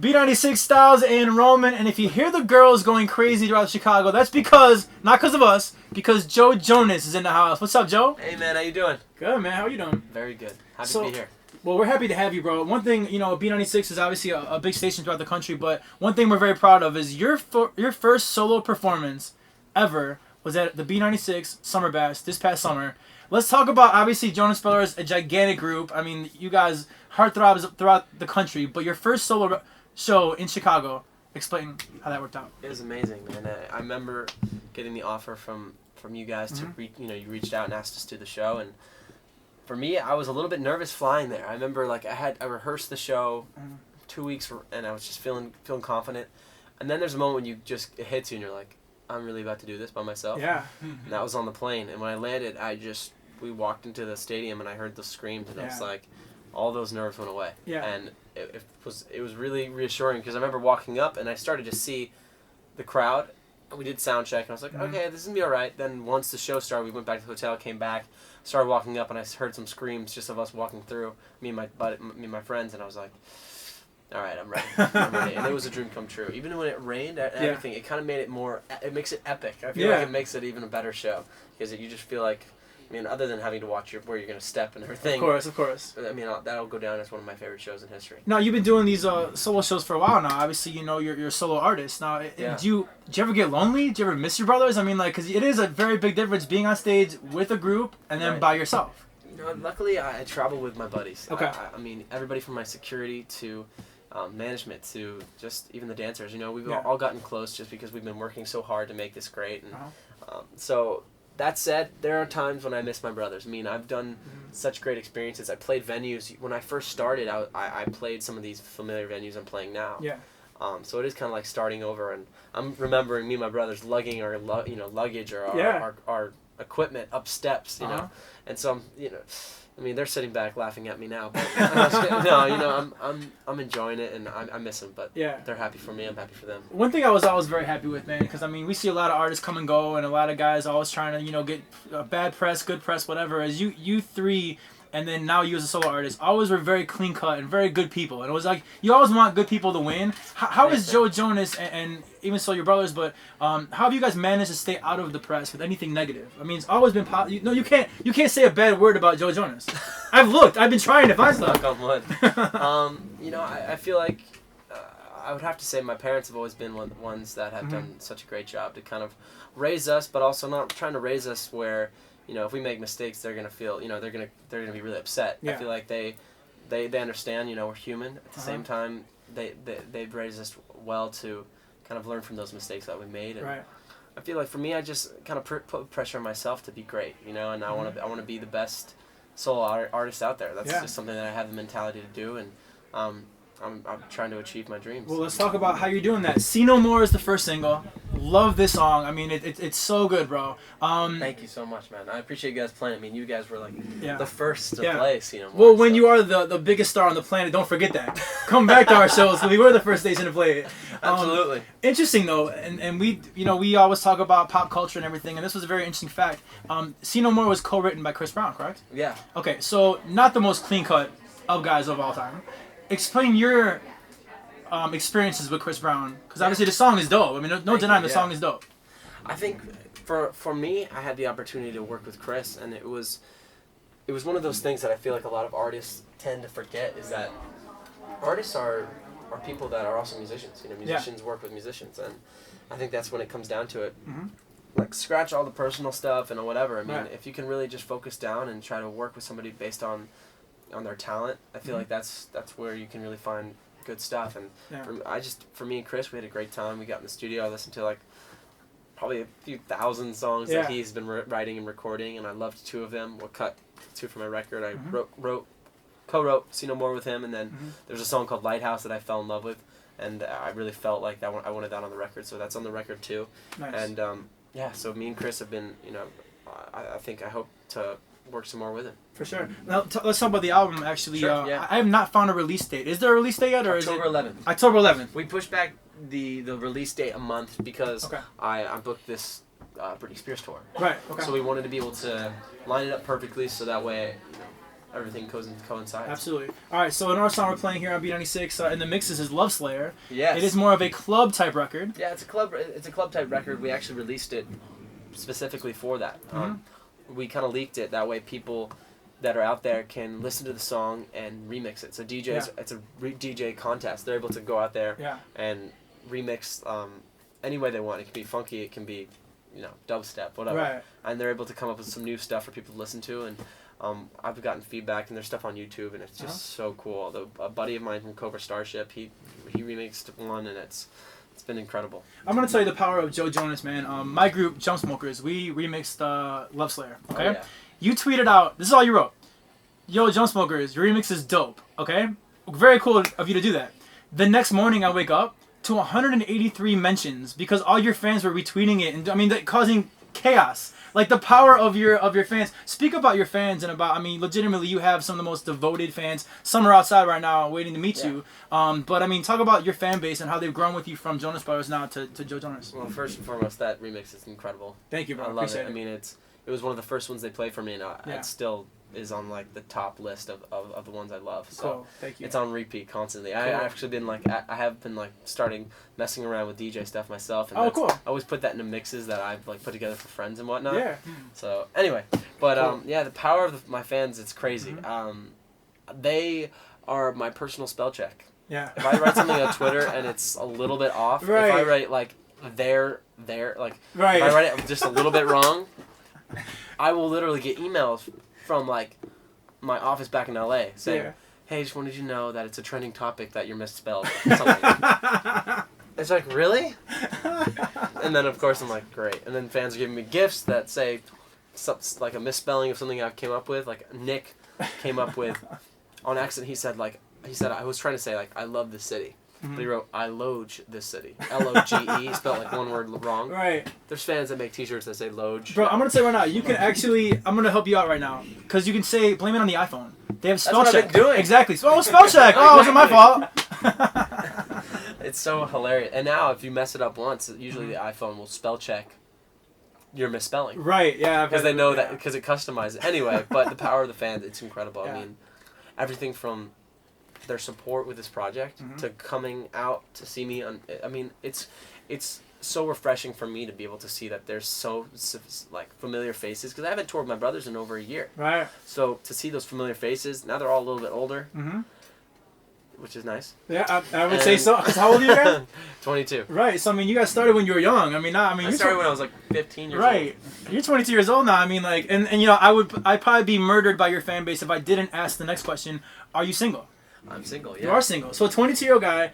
B96 Styles and Roman, and if you hear the girls going crazy throughout Chicago, that's because, not because of us, because Joe Jonas is in the house. What's up, Joe? Hey, man, how you doing? Good, man. How are you doing? Very good. Happy to be here. Well, we're happy to have you, bro. One thing, B96 is obviously a big station throughout the country, but one thing we're very proud of is your first solo performance ever was at the B96 Summer Bash this past summer. Let's talk about, obviously, Jonas Brothers, a gigantic group. I mean, you guys, heartthrobs throughout the country, but your first solo show in Chicago. Explain how that worked out. It was amazing, man. I remember getting the offer from you guys to you reached out and asked us to do the show, and for me, I was a little bit nervous flying there. I remember I rehearsed the show 2 weeks and I was just feeling confident, and then there's a moment when it hits you and you're like, I'm really about to do this by myself. Yeah. And that was on the plane, and when I landed, we walked into the stadium and I heard the screams, and it was like all those nerves went away. Yeah. And it was really reassuring because I remember walking up and I started to see the crowd. And we did sound check and I was like, okay, this is gonna be all right. Then once the show started, we went back to the hotel, came back, started walking up, and I heard some screams just of us walking through, me and my friends, and I was like, all right, I'm ready. I'm ready. And it was a dream come true. Even when it rained and everything, it kind of made it more. It makes it epic. I feel like it makes it even a better show because you just feel like. I mean, other than having to watch where you're going to step and everything. Of course. I mean, that'll go down as one of my favorite shows in history. Now, you've been doing these solo shows for a while now. Obviously, you're a solo artist. Now, do you ever get lonely? Do you ever miss your brothers? I mean, because it is a very big difference being on stage with a group and then by yourself. Luckily, I travel with my buddies. Okay. I mean, everybody from my security to management to just even the dancers. We've all gotten close just because we've been working so hard to make this great. And so... That said, there are times when I miss my brothers. I mean, I've done such great experiences. I played venues. When I first started, I played some of these familiar venues I'm playing now. Yeah. So it is kind of like starting over, and I'm remembering me and my brothers lugging our luggage or our equipment up steps, and so I mean, they're sitting back laughing at me now, but I'm enjoying it, and I miss them, but they're happy for me, I'm happy for them. One thing I was always very happy with, man, because, I mean, we see a lot of artists come and go, and a lot of guys always trying to, get bad press, good press, whatever, as you three, and then now you as a solo artist, always were very clean-cut and very good people, and it was like, you always want good people to win. How is Joe Jonas, and even so your brothers, but how have you guys managed to stay out of the press with anything negative? I mean, it's always been you can't say a bad word about Joe Jonas. I've been trying to find stuff. Knock on wood. I feel like I would have to say my parents have always been ones that have done such a great job to kind of raise us, but also not trying to raise us where, if we make mistakes, they're gonna feel, they're gonna be really upset. I feel like they understand, we're human. At the same time, they've raised us well to kind of learn from those mistakes that we made. And I feel like for me, I just kind of put pressure on myself to be great, and I want to be the best solo artist out there. That's just something that I have the mentality to do, and I'm trying to achieve my dreams. Well, let's talk about how you're doing that. See No More is the first single. Love this song. I mean, it's so good, bro. Thank you so much, man. I appreciate you guys playing. I mean, you guys were like the first to play See No More. Well, when you are the biggest star on the planet, don't forget that. Come back to our shows. We were the first station to play it. Absolutely. Interesting though, and we always talk about pop culture and everything, and this was a very interesting fact. See No More was co-written by Chris Brown, correct? Yeah. Okay, so not the most clean cut of guys of all time. Explain your experiences with Chris Brown, because obviously the song is dope. I mean, no denying the song is dope. I think for me, I had the opportunity to work with Chris, and it was one of those things that I feel like a lot of artists tend to forget, is that artists are people that are also musicians. Musicians work with musicians, and I think that's when it comes down to it. Like, scratch all the personal stuff and whatever. I mean, if you can really just focus down and try to work with somebody based on their talent, I feel like that's where you can really find good stuff. And for me and Chris, we had a great time. We got in the studio, I listened to like probably a few thousand songs that he's been writing and recording, and I loved two of them. We'll cut two from my record. I co-wrote See No More with him, and then there's a song called Lighthouse that I fell in love with, and I really felt like that I wanted that on the record, so that's on the record too. Nice. And so me and Chris have been, I hope to work some more with him. For sure. Now let's talk about the album. Actually, Sure, I have not found a release date. Is there a release date yet, or October 11th. October 11th. We pushed back the release date a month because I booked this Britney Spears tour. Right. Okay. So we wanted to be able to line it up perfectly, so that way everything coincides. Absolutely. All right, so another song we're playing here on B96 in the mixes is Love Slayer. Yes. It is more of a club type record. Yeah, it's a club type record. We actually released it specifically for that. We kind of leaked it that way people that are out there can listen to the song and remix it. So DJs, it's a DJ contest. They're able to go out there and remix any way they want. It can be funky, it can be, dubstep, whatever. Right. And they're able to come up with some new stuff for people to listen to. And I've gotten feedback, and there's stuff on YouTube, and it's just so cool. A buddy of mine from Cobra Starship, he remixed one, and it's been incredible. I'm gonna tell you the power of Joe Jonas, man. My group, Jump Smokers, we remixed Love Slayer. Okay. Oh, yeah. You tweeted out. This is all you wrote. Yo, Jump Smokers, your remix is dope. Okay. Very cool of you to do that. The next morning, I wake up to 183 mentions because all your fans were retweeting it, and that causing chaos. Like the power of your fans. Speak about your fans and about. Legitimately, you have some of the most devoted fans. Some are outside right now waiting to meet you. But talk about your fan base and how they've grown with you from Jonas Brothers now to Joe Jonas. Well, first and foremost, that remix is incredible. Thank you, bro. I love Appreciate it. It was one of the first ones they played for me, and it still is on like the top list of the ones I love. So cool. Thank you. It's on repeat constantly. Cool. I actually been I have been starting messing around with DJ stuff myself. And cool. I always put that into mixes that I've put together for friends and whatnot. Yeah. So anyway, but cool. the power of my fans, it's crazy. They are my personal spell check. Yeah. If I write something on Twitter and it's a little bit off, right. if I write there, right. if I write it just a little bit wrong, I will literally get emails from my office back in LA saying, "Hey, just wanted you to know that it's a trending topic that you're misspelled." Or something. It's like, really? And then of course I'm like, great. And then fans are giving me gifts that say like a misspelling of something I came up with. Like Nick came up with on accident. He said I was trying to say I love this city. But he wrote, I loge this city. L-O-G-E, spelled one word wrong. Right. There's fans that make t-shirts that say loge. Bro, I'm going to say right now, you can actually, I'm going to help you out right now. Because you can say, blame it on the iPhone. They have spell check. That's what I've been doing. Exactly. Oh, spell check. Oh, it wasn't my fault. It's so hilarious. And now, if you mess it up once, usually the iPhone will spell check your misspelling. Right, yeah. Because they know that, because it customizes it. Anyway, but the power of the fans, it's incredible. Yeah. Everything from their support with this project to coming out to see me it's so refreshing for me to be able to see that there's so familiar faces, because I haven't toured with my brothers in over a year, right? So to see those familiar faces, now they're all a little bit older, which is nice. Yeah, I would say so. Because how old are you guys? 22. Right. So you guys started when you were young. I started when I was 15 years old. Right. You're 22 years old now. I'd probably be murdered by your fan base if I didn't ask the next question. Are you single? I'm single, yeah. You are single. So a 22-year-old guy,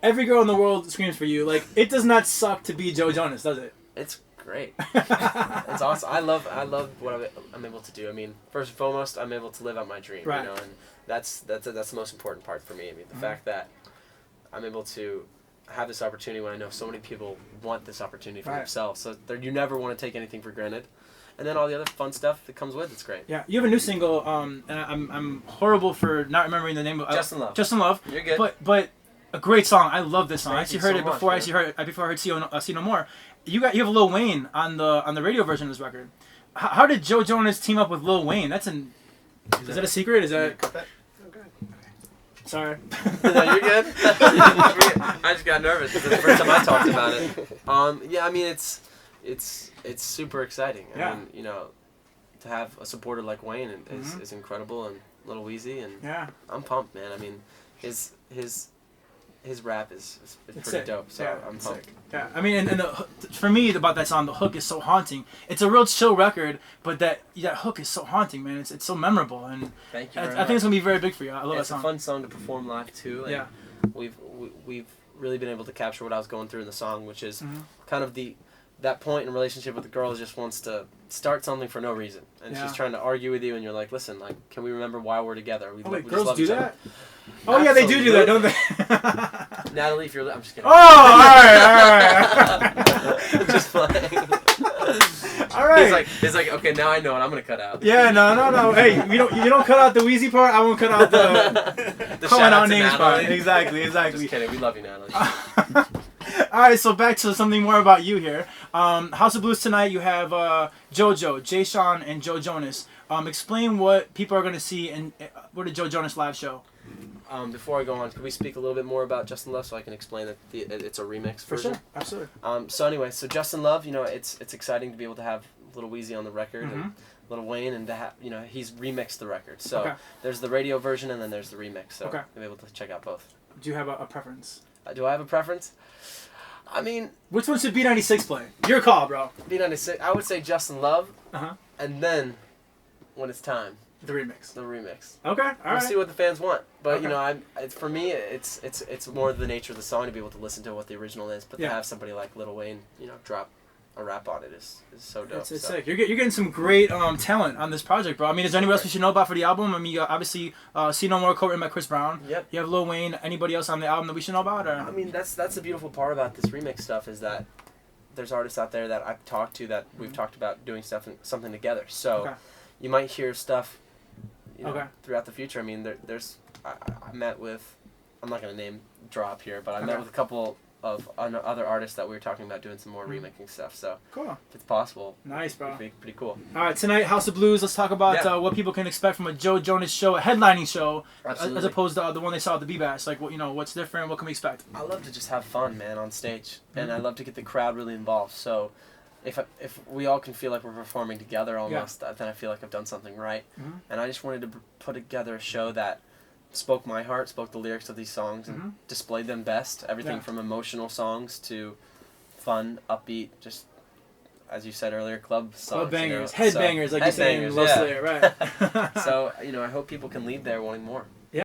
every girl in the world screams for you. It does not suck to be Joe Jonas, does it? It's great. It's awesome. I love what I'm able to do. First and foremost, I'm able to live out my dream. Right. And that's the most important part for me. The fact that I'm able to have this opportunity when I know so many people want this opportunity for themselves. So you never want to take anything for granted. And then all the other fun stuff that comes with it's great. Yeah, you have a new single. And I'm horrible for not remembering the name of Justin Love. Justin Love. You're good. But a great song. I love this song. I actually heard it before. Before I heard See No More. You have Lil Wayne on the radio version of this record. How did Joe Jonas team up with Lil Wayne? Is that a secret? Is that? Okay. Sorry. No, you're good. I just got nervous because it's the first time I talked about it. It's super exciting. Yeah. To have a supporter like Wayne is incredible, and Lil Weezy, and I'm pumped, man. His rap is pretty sick. dope, so I'm pumped. Sick. Yeah, and for me about that song, the hook is so haunting. It's a real chill record, but that hook is so haunting, man. It's so memorable, and thank you. I think it's gonna be very big for you. I love that song. It's a fun song to perform live too. And we've really been able to capture what I was going through in the song, which is kind of that point in a relationship with the girl just wants to start something for no reason, and she's trying to argue with you, and you're like, listen, can we remember why we're together? We girls just love do each that? other. Oh yeah, they do that, don't they? Natalie, if you're, I'm just kidding. Oh, all right. Just playing. All right. He's like, okay, now I know it. I'm gonna cut out. Yeah, no. Hey, you don't cut out the Wheezy part. I won't cut out the calling out names part. Exactly. Just kidding. We love you, Natalie. All right, so back to something more about you here. House of Blues tonight. You have JoJo, Jay Sean, and Joe Jonas. Explain what people are gonna see in what a Joe Jonas live show. Before I go on, could we speak a little bit more about Justin Love so I can explain that it's a remix For version? sure, absolutely. So anyway, so Justin Love, you know, it's exciting to be able to have Lil Weezy on the record Mm-hmm. and Lil Wayne, and to have, you know, he's remixed the record. So Okay. there's the radio version and then there's the remix. So Okay. you'll be able to check out both. Do you have a preference? Do I have a preference? I mean, Which one should B96 play? Your call, bro. B96, I would say Justin Love, Uh-huh. and then when it's time, The remix. the remix. Okay, all We'll right. see what the fans want, but Okay. you know, for me, it's more the nature of the song to be able to listen to what the original is, but Yeah. to have somebody like Lil Wayne, you know, drop a rap on it is so dope. It's so. sick. You're getting some great talent on this project, bro. I mean, is there anybody else we should know about for the album? I mean, you obviously See No More co-written by Chris Brown. Yep. You have Lil Wayne. Anybody else on the album that we should know about? Or? I mean, that's the beautiful part about this remix stuff is that there's artists out there that I've talked to that we've talked about doing something together. So Okay. you might hear stuff, you know, Okay. throughout the future. I mean, there's I met with, I'm not gonna name drop here, but I met Okay. with a couple of other artists that we were talking about doing some more remaking stuff. So Cool. if it's possible, Nice, bro. it'd be pretty cool. All right, tonight, House of Blues. Let's talk about Yeah. what people can expect from a Joe Jonas show, a headlining show, Absolutely. as opposed to the one they saw at the B-Bash. Like, what what's different? What can we expect? I love to just have fun, man, on stage, and I love to get the crowd really involved. So, if we all can feel like we're performing together almost, then I feel like I've done something right. Mhm. And I just wanted to put together a show that spoke my heart, spoke the lyrics of these songs, and displayed them best. Everything Yeah. from emotional songs to fun, upbeat, just as you said earlier, club songs. Club bangers, you know? head bangers, like you say in headbangers, Low yeah. Slayer, right? So, you know, I hope people can leave there wanting more.